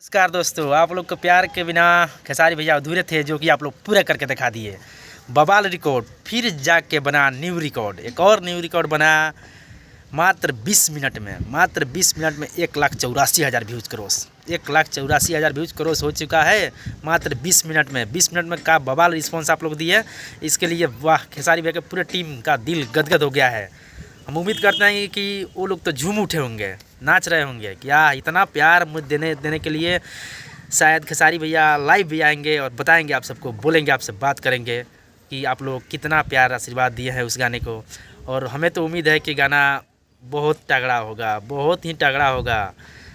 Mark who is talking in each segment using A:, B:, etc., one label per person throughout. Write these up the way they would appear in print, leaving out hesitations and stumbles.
A: नमस्कार दोस्तों, आप लोग को प्यार के बिना खेसारी भैया अधूरे थे, जो कि आप लोग पूरा करके दिखा दिए। बवाल रिकॉर्ड फिर जाग के बना न्यू रिकॉर्ड, एक और न्यू रिकॉर्ड बना मात्र 20 मिनट में। मात्र 20 मिनट में 1,84,000 व्यूज़ क्रॉस, 1,84,000 व्यूज़ क्रॉस हो चुका है मात्र 20 मिनट में। 20 मिनट में का बवाल रिस्पॉन्स आप लोग दिए, इसके लिए वाह, खेसारी भैया के पूरे टीम का दिल गदगद हो गया है। हम उम्मीद करते हैं कि वो लोग तो झूम उठे होंगे, नाच रहे होंगे, क्या इतना प्यार मुझे देने के लिए। शायद खेसारी भैया लाइव भी आएंगे और बताएंगे आप सबको, बोलेंगे, आपसे बात करेंगे कि आप लोग कितना प्यार आशीर्वाद दिए हैं उस गाने को। और हमें तो उम्मीद है कि गाना बहुत तगड़ा होगा, बहुत ही तगड़ा होगा।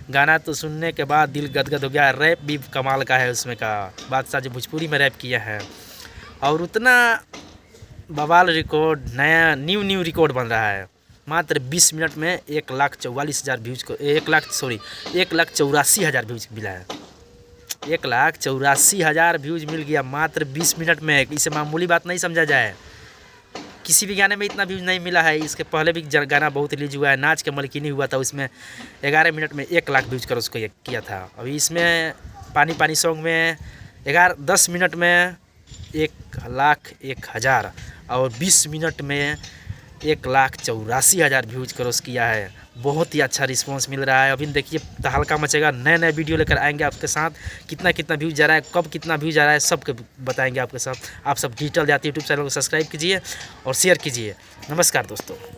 A: गाना तो सुनने के बाद दिल गदगद हो गया। रैप भी कमाल का है उसमें का, बादशाह जो भोजपुरी में रैप किया है। और उतना बवाल रिकॉर्ड, नया न्यू रिकॉर्ड बन रहा है। मात्र 20 मिनट में 1,44,000 व्यूज़ को 1,84,000 व्यूज़ मिला है। 1,84,000 व्यूज़ मिल गया मात्र 20 मिनट में। इसे मामूली बात नहीं समझा जाए। किसी भी गाने में इतना व्यूज़ नहीं मिला है। इसके पहले भी गाना बहुत रिलीज हुआ है, नाच के मलकिनी हुआ था, उसमें 11 मिनट में 1 लाख व्यूज़ कर उसको किया था। अभी इसमें पानी पानी सॉन्ग में 10 मिनट में 1,01,000 और 20 मिनट में 1,84,000 व्यूज़ क्रॉस किया है। बहुत ही अच्छा रिस्पांस मिल रहा है। अभी देखिए तहलका मचेगा, नए वीडियो लेकर आएंगे आपके साथ। कितना व्यूज़ जा रहा है, कब कितना व्यूज़ जा रहा है, सब बताएंगे आपके साथ। आप सब डिजिटल जाति यूट्यूब चैनल को सब्सक्राइब कीजिए और शेयर कीजिए। नमस्कार दोस्तों।